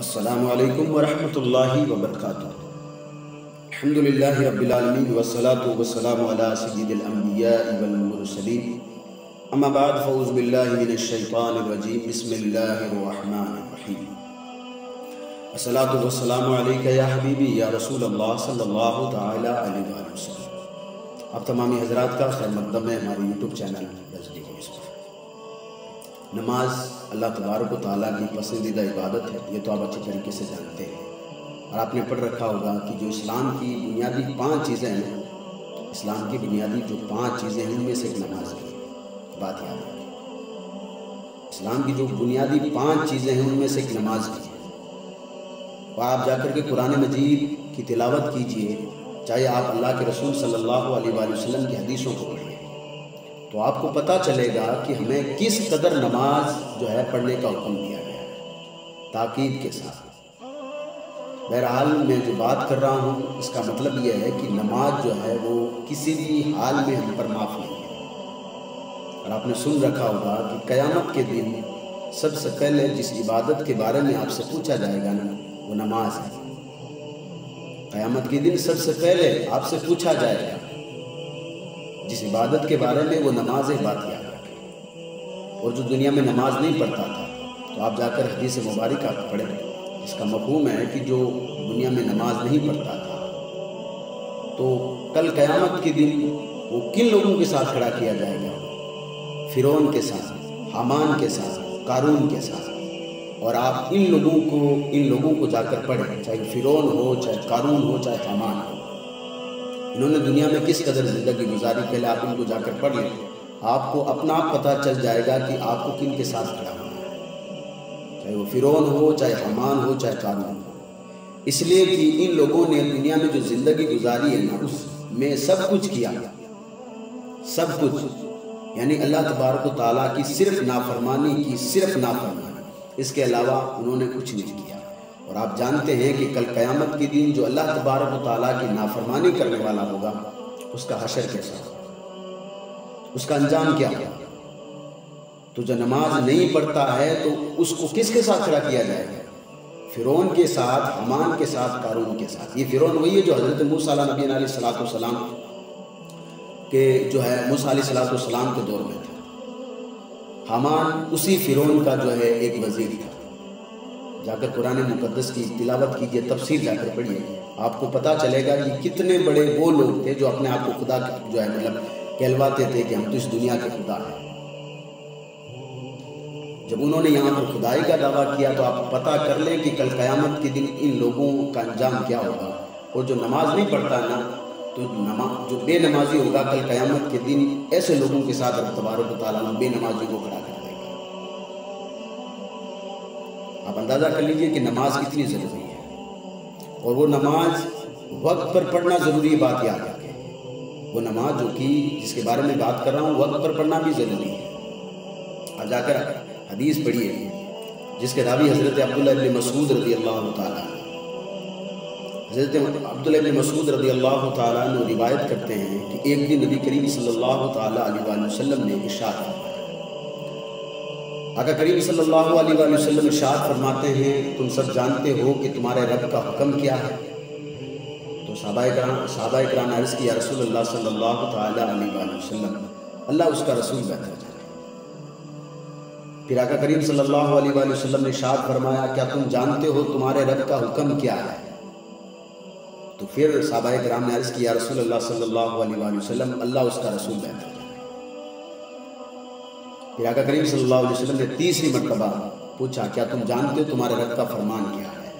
السلام علیکم ورحمۃ اللہ وبرکاتہ۔ الحمدللہ رب العالمین والصلاة والسلام علی سید الانبیاء والمرسلین، اما بعد فاعوذ باللہ من الشیطان الرجیم، بسم اللہ الرحمن الرحیم۔ الصلاة والسلام علیکہ یا حبیبی یا رسول اللہ صلی اللہ تعالی علیہ وآلہ وسلم۔ آپ تمامی حضرات کا خیر مقدم ہے ہمارے یوٹیوب چینل نزدیک یوسف۔ نماز اللہ تبارک و تعالیٰ کی پسندیدہ عبادت ہے، یہ تو آپ اچھی طریقے سے جانتے ہیں، اور آپ نے پڑھ رکھا ہوگا کہ جو اسلام کی بنیادی 5 چیزیں ہیں، اسلام کی بنیادی جو 5 چیزیں ہیں ان میں سے ایک نماز کی بات یاد رکھیں۔ اسلام کی جو بنیادی 5 چیزیں ہیں ان میں سے ایک نماز کی ہے، اور آپ جا کر کے قرآن مجید کی تلاوت کیجئے، چاہے آپ اللہ کے رسول صلی اللہ علیہ وآلہ وسلم کی حدیثوں کو پڑھیں، تو آپ کو پتہ چلے گا کہ ہمیں کس قدر نماز جو ہے پڑھنے کا حکم دیا گیا ہے، تاکید کے ساتھ۔ بہرحال میں جو بات کر رہا ہوں اس کا مطلب یہ ہے کہ نماز جو ہے وہ کسی بھی حال میں ہم پر معاف نہیں ہے، اور آپ نے سن رکھا ہوگا کہ قیامت کے دن سب سے پہلے جس عبادت کے بارے میں آپ سے پوچھا جائے گا نا وہ نماز ہے۔ قیامت کے دن سب سے پہلے آپ سے پوچھا جائے گا جس عبادت کے بارے میں وہ نماز ہے، بات یاد رکھیں۔ اور جو دنیا میں نماز نہیں پڑھتا تھا تو آپ جا کر حدیث مبارکہ پڑھیں، اس کا مفہوم ہے کہ جو دنیا میں نماز نہیں پڑھتا تھا تو کل قیامت کے دن وہ کن لوگوں کے ساتھ کھڑا کیا جائے گا؟ فرعون کے ساتھ، حامان کے ساتھ، قارون کے ساتھ۔ اور آپ ان لوگوں کو جا کر پڑھیں، چاہے فرعون ہو، چاہے قارون ہو، چاہے حامان ہو، انہوں نے دنیا میں کس قدر زندگی گزاری، پہلے آپ ان کو جا کر پڑھ لیں، آپ کو اپنا آپ پتہ چل جائے گا کہ آپ کو کن کے ساتھ کھڑا ہونا ہے، چاہے وہ فرعون ہو، چاہے حامان ہو، چاہے قارون ہو۔ اس لیے کہ ان لوگوں نے دنیا میں جو زندگی گزاری ہے نا اس میں سب کچھ کیا، سب کچھ، یعنی اللہ تبارک و تعالیٰ کی صرف نافرمانی کی، صرف نافرمانی، اس کے علاوہ انہوں نے کچھ نہیں کیا۔ اور آپ جانتے ہیں کہ کل قیامت کے دن جو اللہ تبارک و تعالیٰ کی نافرمانی کرنے والا ہوگا اس کا حشر کیسا ہوگا، اس کا انجام کیا ہوگا۔ تو جو نماز نہیں پڑھتا ہے تو اس کو کس کے ساتھ کھڑا کیا جائے گا؟ فرعون کے ساتھ، حامان کے ساتھ، قارون کے ساتھ۔ یہ فرعون وہی ہے جو حضرت موسیٰ نبی علیہ السلام کے جو ہے موسیٰ علیہ السلام کے دور میں تھا۔ حامان اسی فرعون کا جو ہے ایک وزیر تھا۔ جا کر قرآن مقدس کی تلاوت کیجئے، تفسیر جا کر پڑھیے، آپ کو پتہ چلے گا کہ کتنے بڑے وہ لوگ تھے جو اپنے آپ کو خدا جو ہے کہلواتے تھے کہ ہم تو اس دنیا کے خدا ہیں۔ جب انہوں نے یہاں پر خدائی کا دعویٰ کیا تو آپ پتہ کر لیں کہ کل قیامت کے دن ان لوگوں کا انجام کیا ہوگا۔ اور جو نماز نہیں پڑھتا نا تو جو بے نمازی ہوگا کل قیامت کے دن ایسے لوگوں کے ساتھ رب تبارک و تعالیٰ بے نمازی کو کھڑا کر دے گا۔ آپ اندازہ کر لیجئے کہ نماز کتنی ضروری ہے، اور وہ نماز وقت پر پڑھنا ضروری ہے، بات یاد رکھیں۔ وہ نماز جو کہ جس کے بارے میں بات کر رہا ہوں وقت پر پڑھنا بھی ضروری ہے۔ آپ جا کر حدیث پڑھیے جس کے راوی حضرت عبداللہ ابن مسعود رضی اللہ تعالیٰ، حضرت عبداللہ ابن مسعود رضی اللہ تعالیٰ عنہ روایت کرتے ہیں کہ ایک دن نبی کریم صلی اللہ تعالیٰ علیہ وآلہ وسلم نے ارشاد فرمایا، آقا کریم صلی اللہ علیہ وآلہ وسلم ارشاد فرماتے ہیں، تم سب جانتے ہو کہ تمہارے رب کا حکم کیا ہے؟ تو صحابہ اکرام نے عرض کیا، رسول اللہ صلی اللہ تعالیٰ علیہ وآلہ وسلم، اللہ اس کا رسول بہتر جانے۔ پھر آقا کریم صلی اللہ علیہ وآلہ وسلم نے ارشاد فرمایا، کیا تم جانتے ہو تمہارے رب کا حکم کیا ہے؟ تو پھر صحابہ اکرام نے عرض کیا، رسول اللہ صلی اللہ علیہ وآلہ وسلم، اللہ اس کا رسول بہتر جانے۔ پھر آقا کریم صلی اللہ علیہ وسلم نے تیسری مرتبہ پوچھا، کیا تم جانتے ہو تمہارے رب کا فرمان کیا ہے؟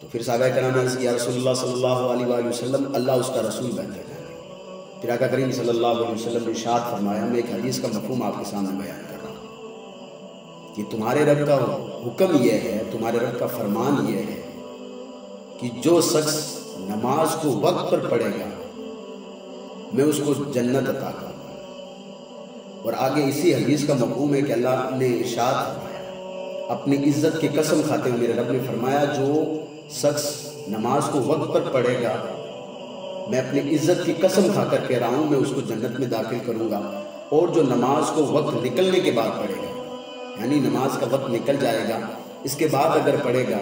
تو پھر صحابہ کرام نے عرض کیا، رسول اللہ صلی اللہ علیہ وآلہ وسلم، اللہ اس کا رسول بہتر جانے۔ پھر آقا کریم صلی اللہ علیہ وسلم نے ارشاد فرمایا، میں ایک حدیث کا مفہوم آپ کے سامنے بیان کر رہا ہوں کہ تمہارے رب کا حکم یہ ہے، تمہارے رب کا فرمان یہ ہے کہ جو شخص نماز کو وقت پر پڑھے گا میں اس کو جنت عطا کروں گا۔ اور آگے اسی حدیث کا مفہوم ہے کہ اللہ نے ارشاد فرمایا، اپنی عزت کی قسم کھاتے ہوئے میرے رب نے فرمایا، جو شخص نماز کو وقت پر پڑھے گا میں اپنی عزت کی قسم کھا کر کہہ رہا ہوں میں اس کو جنت میں داخل کروں گا۔ اور جو نماز کو وقت نکلنے کے بعد پڑھے گا، یعنی نماز کا وقت نکل جائے گا اس کے بعد اگر پڑھے گا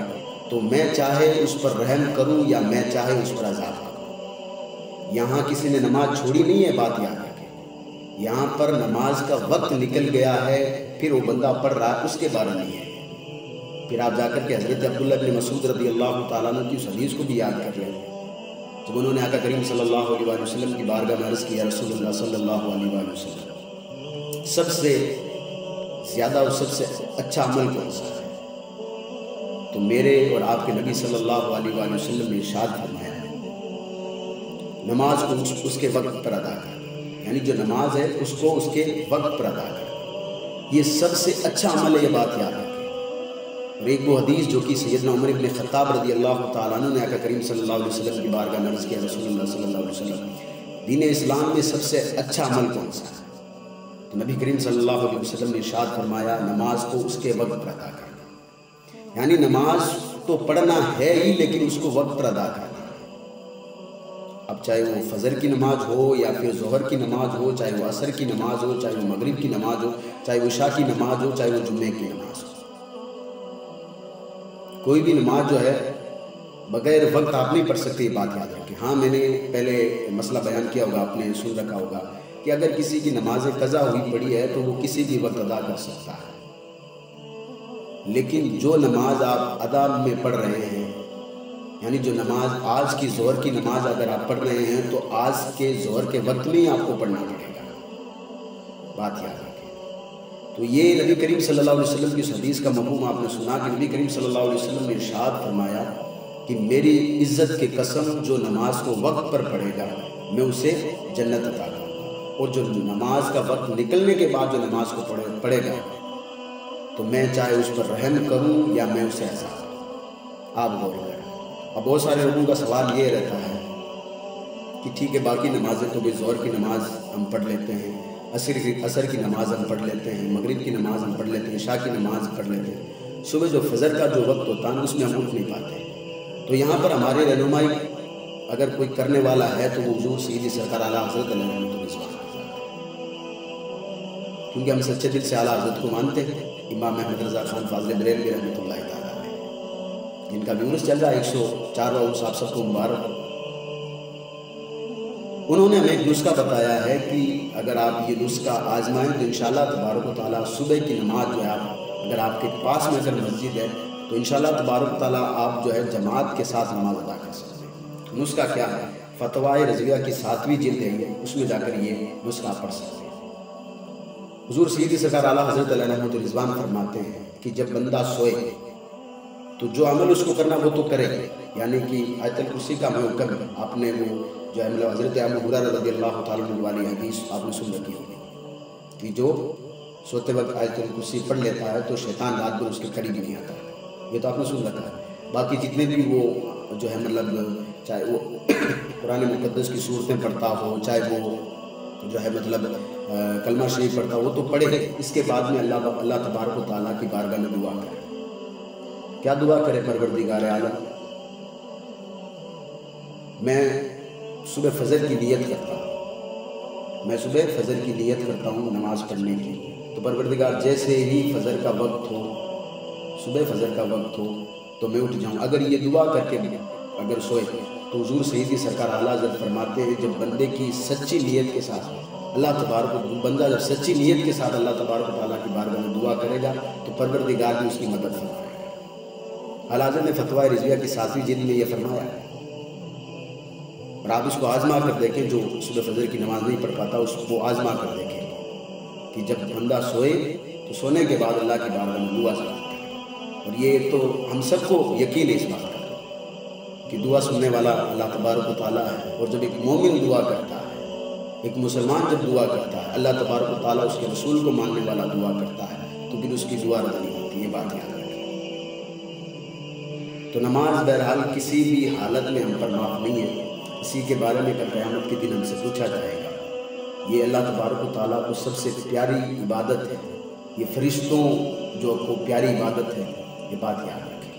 تو میں چاہے اس پر رحم کروں یا میں چاہے اس پر عذاب کروں۔ یہاں کسی نے نماز چھوڑی نہیں ہے، بات یاد رکھیں۔ یہاں پر نماز کا وقت نکل گیا ہے، پھر وہ بندہ پڑھ رہا ہے، اس کے بارے نہیں ہے۔ پھر آپ جا کر کے حضرت عبداللہ بن مسعود رضی اللہ تعالیٰ عنہ کی اس حدیث کو بھی یاد کر لیں، جب انہوں نے آقا کریم صلی اللہ علیہ وآلہ وسلم کی بارگاہ میں عرض کیا، رسول اللہ صلی اللہ علیہ وآلہ وسلم سب سے زیادہ اور سب سے اچھا عمل کون سا ہے؟ تو میرے اور آپ کے نبی صلی اللہ علیہ وآلہ وسلم نے ارشاد فرمایا، نماز کو اس کے وقت پر ادا کر، یعنی جو نماز ہے اس کو اس کے وقت پر ادا کر، یہ سب سے اچھا عمل ہے، یہ بات یاد رکھیں۔ اور ایک وہ حدیث جو کہ سیدنا عمر بن خطاب رضی اللہ تعالیٰ عنہ نے آقا کریم صلی اللہ علیہ وسلم کی بارگاہ میں عرض کیا، رسول اللہ صلی اللہ علیہ وسلم دین اسلام میں سب سے اچھا عمل کون سا ہے؟ تو نبی کریم صلی اللہ علیہ وسلم نے ارشاد فرمایا، نماز کو اس کے وقت پر ادا کرنا، یعنی نماز تو پڑھنا ہے ہی لیکن اس کو وقت پر ادا کرنا۔ اب چاہے وہ فجر کی نماز ہو یا پھر ظہر کی نماز ہو، چاہے وہ عصر کی نماز ہو، چاہے وہ مغرب کی نماز ہو، چاہے وہ عشاء کی نماز ہو، چاہے وہ جمعے کی نماز ہو، کوئی بھی نماز جو ہے بغیر وقت آپ نہیں پڑھ سکتے، یہ بات یاد رکھیں۔ ہاں میں نے پہلے مسئلہ بیان کیا ہوگا، آپ نے سن رکھا ہوگا کہ اگر کسی کی نماز قضا ہوئی پڑی ہے تو وہ کسی بھی وقت ادا کر سکتا ہے، لیکن جو نماز آپ ادا میں پڑھ رہے ہیں، یعنی جو نماز آج کی ظہر کی نماز اگر آپ پڑھ رہے ہیں تو آج کے ظہر کے وقت میں ہی آپ کو پڑھنا پڑے گا، بات یاد رکھیں۔ تو یہ نبی کریم صلی اللہ علیہ وسلم کی اس حدیث کا مفہوم آپ نے سنا کہ نبی کریم صلی اللہ علیہ وسلم نے ارشاد فرمایا کہ میری عزت کی قسم جو نماز کو وقت پر پڑھے گا میں اسے جنت عطا کروں گا، اور جو نماز کا وقت نکلنے کے بعد جو نماز کو پڑھے گا تو میں چاہے اس پر رحم کروں یا میں اسے عذاب کروں۔ آپ غور کریں۔ اب بہت سارے لوگوں کا سوال یہ رہتا ہے کہ ٹھیک ہے باقی نمازیں تو بھی ظہر کی نماز ہم پڑھ لیتے ہیں، عصر کی نماز ہم پڑھ لیتے ہیں، مغرب کی نماز ہم پڑھ لیتے ہیں، عشاء کی نماز پڑھ لیتے ہیں، صبح جو فجر کا جو وقت ہوتا ہے اس میں ہم اٹھ نہیں پاتے۔ تو یہاں پر ہمارے رہنمائی اگر کوئی کرنے والا ہے تو وہ حضور سیدی سرکار اعلیٰ حضرت علیہ رحمۃ اللہ، کیونکہ ہم سچے دل سے اعلیٰ حضرت کو مانتے ہیں، امام احمد رضا خان فاضل بریلوی رحمۃ اللہ تعالیٰ علیہ، جن کا بھی عرس چل رہا ہے 104واں عرس، آپ سب کو مبارک ہو۔ انہوں نے ہمیں ایک نسخہ بتایا ہے کہ اگر آپ یہ نسخہ آزمائیں تو انشاءاللہ تبارک و تعالیٰ صبح کی نماز جو ہے اگر آپ کے پاس میں اگر مسجد ہے تو انشاءاللہ تبارک و تعالیٰ آپ جو ہے جماعت کے ساتھ نماز ادا کر سکتے ہیں۔ نسخہ کیا ہے؟ فتوائے رضویہ کی 7ویں جلد ہے، اس میں جا کر یہ نسخہ پڑھ سکتے ہیں۔ حضور سیدی سرکار اعلیٰ حضرت علیہ رحمۃ رضوان فرماتے ہیں کہ جب بندہ سوئے تو جو عمل اس کو کرنا وہ تو کرے، یعنی کہ آیت الکرسی کا میں حکم ہے، آپ نے وہ جو ہے حضرت ابو ہریرہ رضی اللہ تعالیٰ عنہ والی حدیث آپ نے سن رکھی ہوگی کہ جو سوتے وقت آیت الکرسی پڑھ لیتا ہے تو شیطان رات بھر اس کے قریب نہیں آتا، یہ تو آپ نے سن رکھا ہے۔ باقی جتنے بھی وہ جو ہے چاہے وہ قرآن مقدس کی صورتیں پڑھتا ہو، چاہے وہ جو ہے کلمہ شریف پڑھتا ہو، وہ تو پڑھے، اس کے بعد میں اللہ تبارک و تعالیٰ کی بارگاہ میں دعا کرے۔ کیا دعا کرے؟ پروردگار عالم میں صبح فجر کی نیت کرتا ہوں، میں صبح فجر کی نیت کرتا ہوں نماز پڑھنے کی، تو پروردگار جیسے ہی فجر کا وقت ہو، صبح فجر کا وقت ہو تو میں اٹھ جاؤں۔ اگر یہ دعا کر کے اگر سوئے تو حضور سیدی سرکار اعلیٰ حضرت فرماتے ہیں جب بندے کی سچی نیت کے ساتھ اللہ تبارک بندہ جب سچی نیت کے ساتھ اللہ تبارک و تعالیٰ کی بارگاہ میں دعا کرے گا تو پروردگار بھی اس کی مدد فرمائے گا۔ اعلیٰ حضرت نے فتوائے رضویہ کی 7ویں جلد میں یہ فرمایا ہے، اور آپ اس کو آزما کر دیکھیں، جو صبح فجر کی نماز نہیں پڑھ پاتا اس کو آزما کر دیکھیں کہ جب بندہ سوئے تو سونے کے بعد اللہ کی بارگاہ میں دعا کرے، اور یہ تو ہم سب کو یقین ہے اس بات کا کہ دعا سننے والا اللہ تبارک و تعالیٰ ہے، اور جب ایک مومن دعا کرتا ہے، ایک مسلمان جب دعا کرتا ہے، اللہ تبارک و تعالیٰ اس کے رسول کو ماننے والا دعا کرتا ہے تو پھر اس کی دعا رد نہیں ہوتی، یہ بات یاد رکھیں۔ تو نماز بہرحال کسی بھی حالت میں ہم پر معاف نہیں ہے، اسی کے بارے میں کل قیامت کے دن ہم سے پوچھا جائے گا۔ یہ اللہ تبارک و تعالیٰ کو سب سے پیاری عبادت ہے، یہ فرشتوں جو کو پیاری عبادت ہے، یہ بات یاد رکھیں۔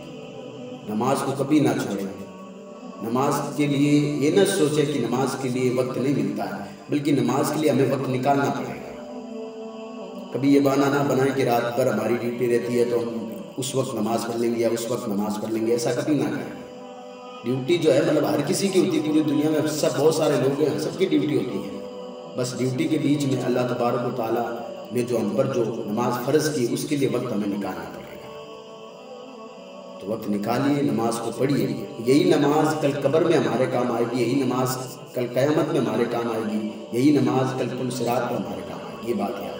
نماز کو کبھی نہ چھوڑیں، نماز کے لیے یہ نہ سوچیں کہ نماز کے لیے وقت نہیں ملتا ہے، بلکہ نماز کے لیے ہمیں وقت نکالنا پڑے گا۔ کبھی یہ بہانہ نہ بنائیں کہ رات بھر ہماری ڈیوٹی رہتی ہے تو ہم اس وقت نماز پڑھ لیں گے یا اس وقت نماز پڑھ لیں گے، ایسا کبھی نہ کریں۔ ڈیوٹی جو ہے مطلب ہر کسی کی ہوتی ہے، پوری دنیا میں سب بہت سارے لوگ ہیں، سب کی ڈیوٹی ہوتی ہے، بس ڈیوٹی کے بیچ میں اللہ تبارک و تعالیٰ نے جو ہم پر جو نماز فرض کی اس کے لیے وقت ہمیں نکالنا پڑے گا۔ تو وقت نکالیے، نماز کو پڑھیے، یہی نماز کل قبر میں ہمارے کام آئے گی، یہی نماز کل قیامت میں ہمارے کام آئے گی، یہی نماز کل پل صراط پر ہمارے کام آئے گی، یہ بات ہے۔